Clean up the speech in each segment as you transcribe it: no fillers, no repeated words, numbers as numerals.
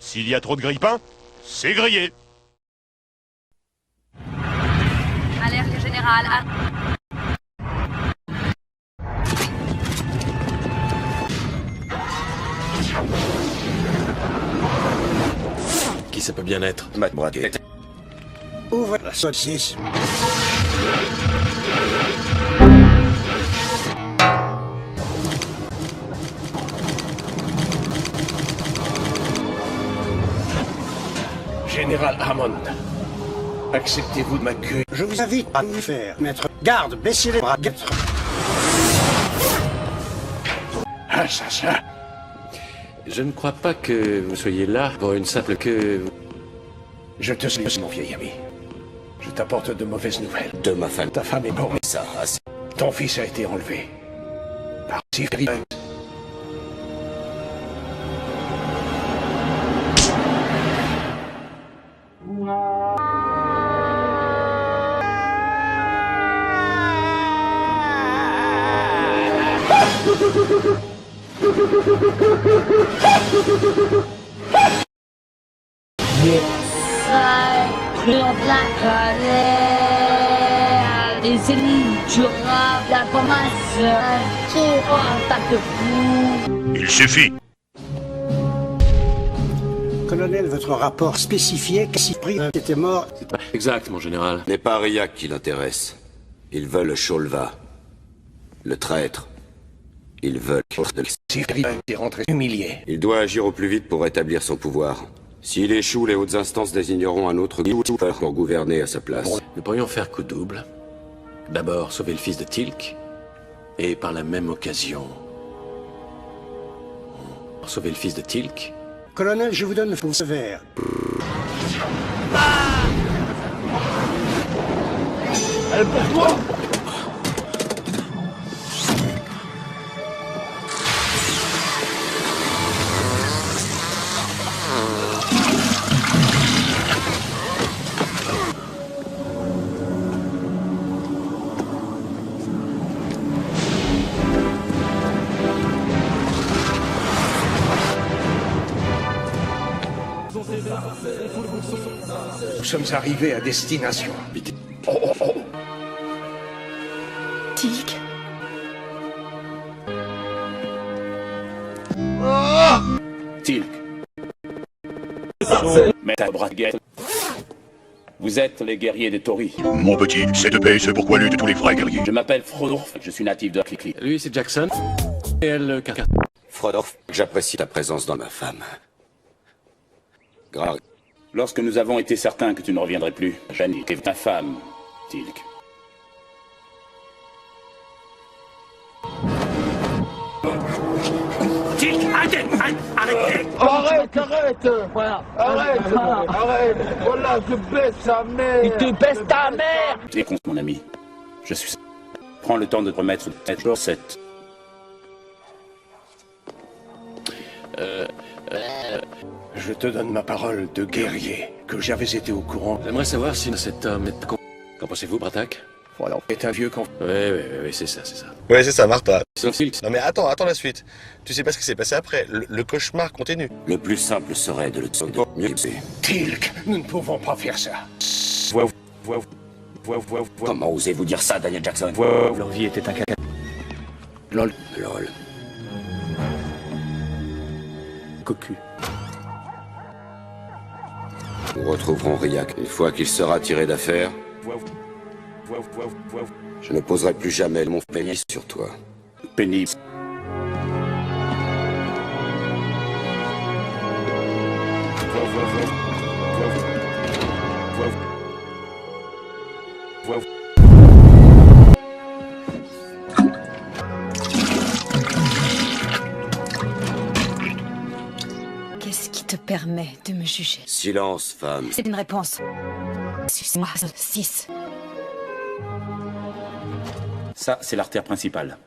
S'il y a trop de grille-pain, c'est grillé. Alerte générale à... Qui ça peut bien être? Matt Brackett. Ouvre la saucisse. Général Hammond, acceptez-vous de m'accueillir? Je vous invite à vous faire mettre garde, baissez les bras, Assassin! Je ne crois pas que vous soyez là pour une simple que... Je te salue, mon vieil ami. Je t'apporte de mauvaises nouvelles. De ma femme. Ta femme est morte. Ça, assez. Ton fils a été enlevé. Par Sifri. Les ennemis durables, la formation, attaque de fou. Il suffit. Colonel, votre rapport spécifiait que Sifri était mort. C'est pas exact, mon général. Ce n'est pas Riak qui l'intéresse. Ils veulent Sholva. Le traître. Ils veulent... Sifri est rentré humilié. Il doit agir au plus vite pour rétablir son pouvoir. S'il échoue, les hautes instances désigneront un autre gouverneur pour gouverner à sa place. Nous pourrions faire coup double. D'abord sauver le fils de Tilk, et par la même occasion... sauver le fils de Tilk. Colonel, je vous donne le feu vert. Elle pour toi! Nous sommes arrivés à destination. Oh, oh, oh. Tilk. Tilk. Maître Brackett. Vous êtes les guerriers des Tories. Mon petit, cette paix, c'est pourquoi luttent tous les vrais guerriers. Je m'appelle Frodorf, je suis natif de Clickly. Lui, c'est Jackson. Et elle, Carter. Frodorf, j'apprécie ta présence dans ma femme. Grave. Lorsque nous avons été certains que tu ne reviendrais plus, Janie est ta femme, Tilk. Tilk, arrêtez! Arrêtez! Arrête! Voilà. Arrête! Voilà, je baisse sa mère! Il te baisse ta mère! Tu es con, mon ami. Je suis... Prends le temps de te remettre cette cette. Je te donne ma parole de guerrier, que j'avais été au courant. J'aimerais savoir si cet homme est... Qu'en pensez-vous, Bratak? Voilà, est un vieux con. Oui, c'est ça. Ouais, c'est ça, Martha. Sauf Tilk. Non mais attends la suite. Tu sais pas ce qui s'est passé après. Le cauchemar continue. Le plus simple serait de le tuer. Mieux. Tilk, nous ne pouvons pas faire ça. Comment osez-vous dire ça, Daniel Jackson? Leur vie était un caca. Lol. Cocu. Nous retrouverons Riak une fois qu'il sera tiré d'affaire. Je ne poserai plus jamais mon pénis sur toi. Pénible. Qu'est-ce qui te permet de me juger? Silence, femme. C'est une réponse. 6. Ça, c'est l'artère principale.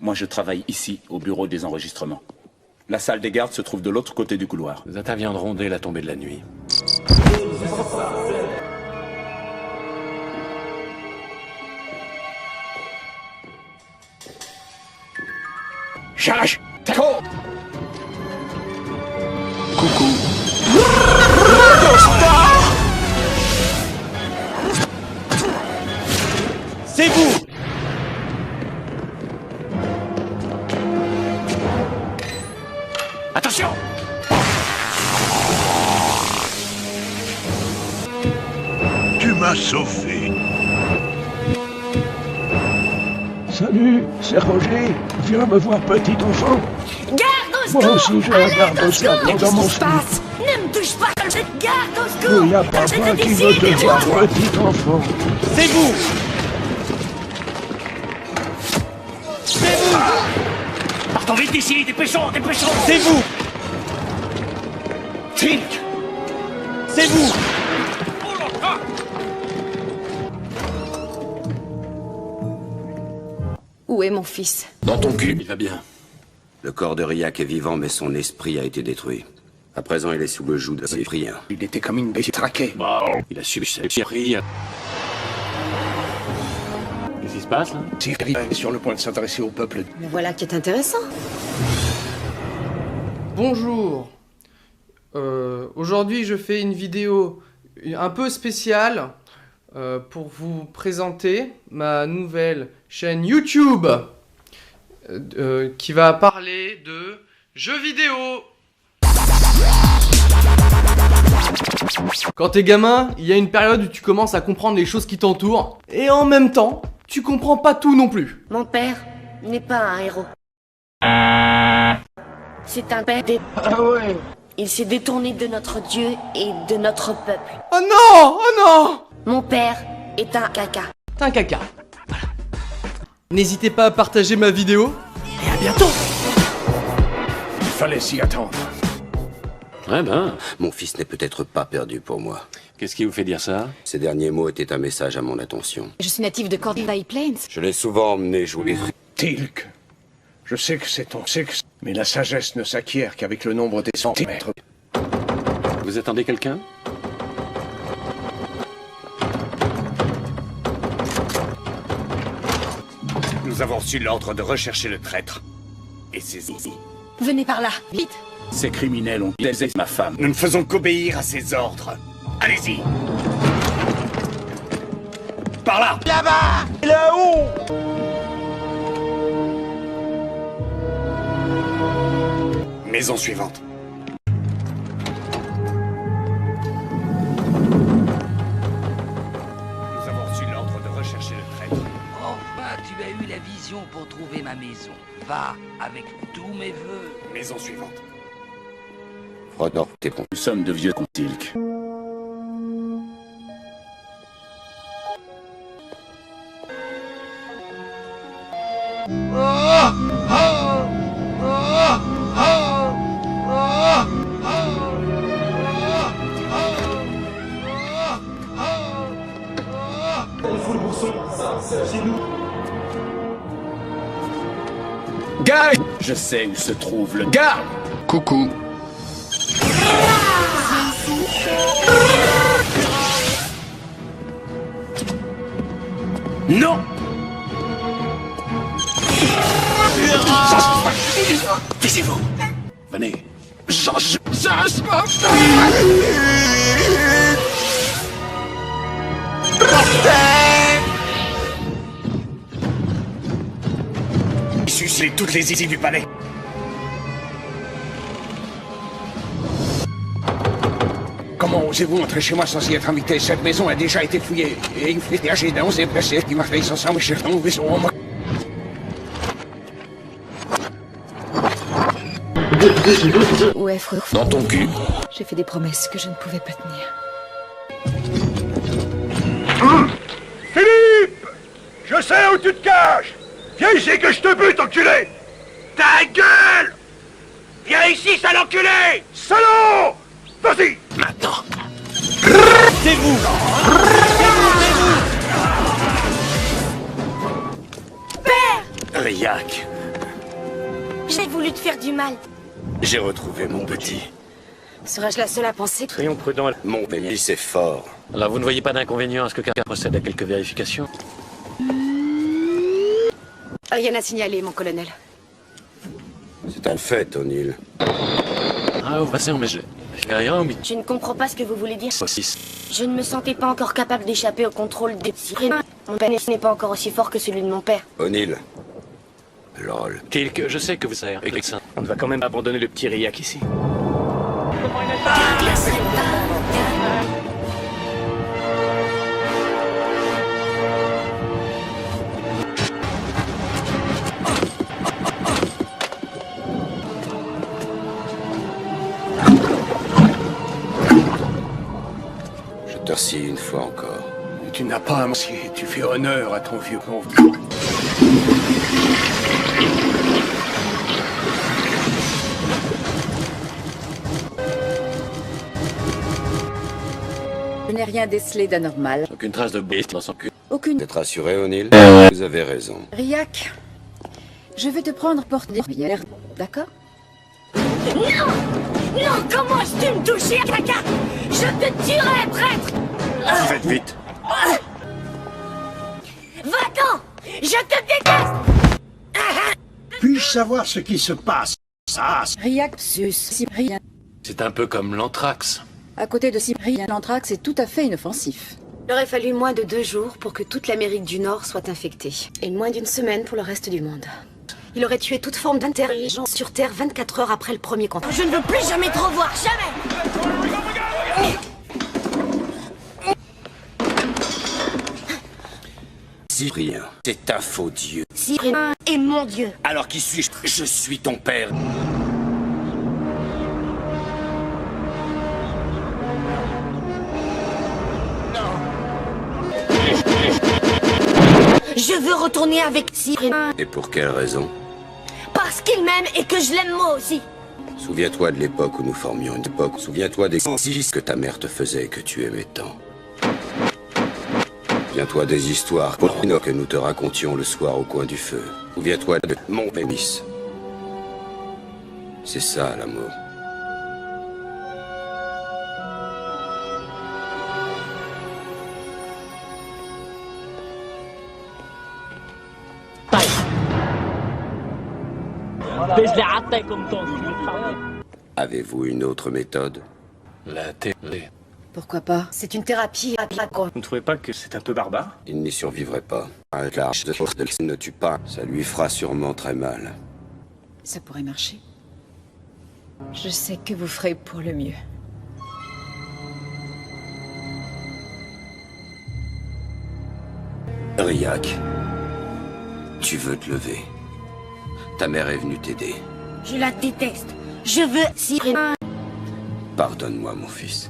Moi, je travaille ici, au bureau des enregistrements. La salle des gardes se trouve de l'autre côté du couloir. Nous interviendrons dès la tombée de la nuit. Charge! Taco! Coucou! m'as sauvé. Salut, c'est Roger. Viens me voir, petit enfant. Garde au Moi secours! aussi, j'ai un garde au cerveau dans Qu'est-ce mon qui se slip. passe? Ne me touche pas! Garde au secours! Il y a papa qui veut te voir, petit enfant. C'est vous! C'est vous! Partons vite d'ici, dépêchons, dépêchons! C'est vous! Tilk! C'est vous! Où est mon fils? Dans ton cul. Il va bien. Le corps de Riak est vivant, mais son esprit a été détruit. À présent, il est sous le joug de ses priens. Il était comme une bête traquée. Il a subi sa chérie. Qu'est-ce qui se passe, là? Sifri est sur le point de s'adresser au peuple. Mais voilà qui est intéressant. Bonjour. Aujourd'hui, je fais une vidéo un peu spéciale pour vous présenter ma nouvelle chaîne YouTube qui va parler de jeux vidéo. Quand t'es gamin, il y a une période où tu commences à comprendre les choses qui t'entourent et en même temps, tu comprends pas tout non plus. Mon père n'est pas un héros. C'est un père des... Ah ouais. Il s'est détourné de notre Dieu et de notre peuple. Oh non! Oh non! Mon père est un caca. T'es un caca. Voilà. N'hésitez pas à partager ma vidéo et à bientôt! Il fallait s'y attendre. Ouais ben. Mon fils n'est peut-être pas perdu pour moi. Qu'est-ce qui vous fait dire ça? Ces derniers mots étaient un message à mon attention. Je suis natif de Cornwall Plains. Je l'ai souvent emmené jouer. Tilk, je sais que c'est ton sexe, mais la sagesse ne s'acquiert qu'avec le nombre des centimètres. Vous attendez quelqu'un? Nous avons reçu l'ordre de rechercher le traître. Et c'est ici. Venez par là, vite. Ces criminels ont lésé ma femme. Nous ne faisons qu'obéir à ses ordres. Allez-y. Par là. Là-bas. Là-haut. Maison suivante. Nous avons reçu l'ordre de rechercher le traître. Enfin, tu as eu la vision pour trouver ma maison. Va avec tous mes vœux. Maison suivante. Frodor, t'es bon. Nous sommes de vieux Tilk. Gars, je sais où se trouve le gars. Coucou. Non. Taisez-vous. Venez. Sucer toutes les idées du palais. Comment osez-vous entrer chez moi sans y être invité? Cette maison a déjà été fouillée. Et il fait âgé d'un et placé qui m'a fait ensemble chez ton vaisseau. Où est Frodo? Dans ton cul. J'ai fait des promesses que je ne pouvais pas tenir. Philippe! Je sais où tu te caches! Viens ici que je te bute, enculé! Ta gueule! Viens ici, sale enculé! Salaud! Vas-y! Maintenant. C'est vous. Riak. J'ai voulu te faire du mal. J'ai retrouvé mon petit. Serais-je la seule à penser? Soyons prudents. Mon fils est fort. Alors vous ne voyez pas d'inconvénient à ce que quelqu'un procède à quelques vérifications? Rien à signaler, mon colonel. C'est un fait, O'Neill. Ah, vous passez, mais je fais rien, mais... Je ne comprends pas ce que vous voulez dire. Saucisse. Je ne me sentais pas encore capable d'échapper au contrôle des sirènes. Mon pénis n'est pas encore aussi fort que celui de mon père. O'Neill. Lol. Tilk, je sais que vous savez avec ça. On ne va quand même abandonner le petit Riak ici. Merci une fois encore. Tu n'as pas à mentir, tu fais honneur à ton vieux convenu. Je n'ai rien décelé d'anormal. Aucune trace de bête dans son cul. Aucune. Vous êtes rassuré, O'Neill? Vous avez raison. Riak, je vais te prendre porte-hier, d'accord? Non! Non, comment oses-tu me toucher, caca? Je te tuerai, prêtre! Faites vite. Va-t'en! Je te déteste! Puis-je savoir ce qui se passe? Ça, Riak, Cyprien. C'est un peu comme l'anthrax. À côté de Cyprien, l'anthrax est tout à fait inoffensif. Il aurait fallu moins de 2 jours pour que toute l'Amérique du Nord soit infectée. Et moins d'1 semaine pour le reste du monde. Il aurait tué toute forme d'intelligence sur Terre 24 heures après le premier contact. Je ne veux plus jamais te revoir, jamais! Cyprien, c'est ta faux Dieu. Cyprien est mon Dieu. Alors qui suis-je? Je suis ton père. Je veux retourner avec Cyprien. Et pour quelle raison? Parce qu'il m'aime et que je l'aime moi aussi. Souviens-toi de l'époque où nous formions une époque. Souviens-toi des exercices que ta mère te faisait et que tu aimais tant. Souviens-toi des histoires que nous te racontions le soir au coin du feu. Souviens-toi de mon pénis. C'est ça, l'amour. Avez-vous une autre méthode? La télé. Pourquoi pas? C'est une thérapie à la Vous ne trouvez pas que c'est un peu barbare? Il n'y survivrait pas. Un large de force ne tue pas. Ça lui fera sûrement très mal. Ça pourrait marcher. Je sais que vous ferez pour le mieux. Riak, tu veux te lever. Ta mère est venue t'aider. Je la déteste. Je veux Cyprien. Pardonne-moi, mon fils.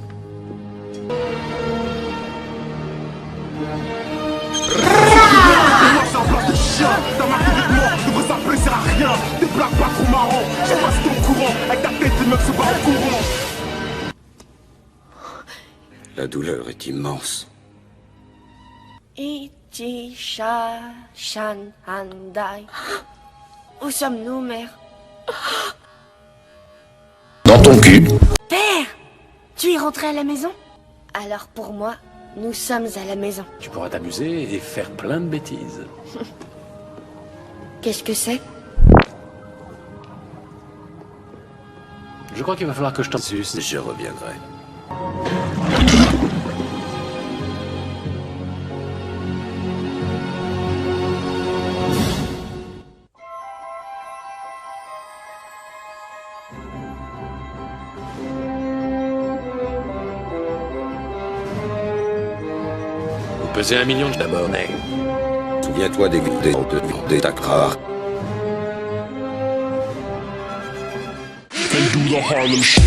Dans ma vie de mort, je veux ça plaisir à rien. Des blagues pas trop marrant. Je passe ton courant. Avec ta tête, le mec se bat au courant. La douleur est immense. Iti Sha Shan Handai. Où sommes-nous, mère? Dans ton cul. Père! Tu es rentré à la maison? Alors pour moi, nous sommes à la maison. Tu pourras t'amuser et faire plein de bêtises. Qu'est-ce que c'est? Je crois qu'il va falloir que je t'en suce. Je reviendrai. Vous pesez 1 million d'abord, mais... Souviens-toi des Takrar. They do the Harlem Shake.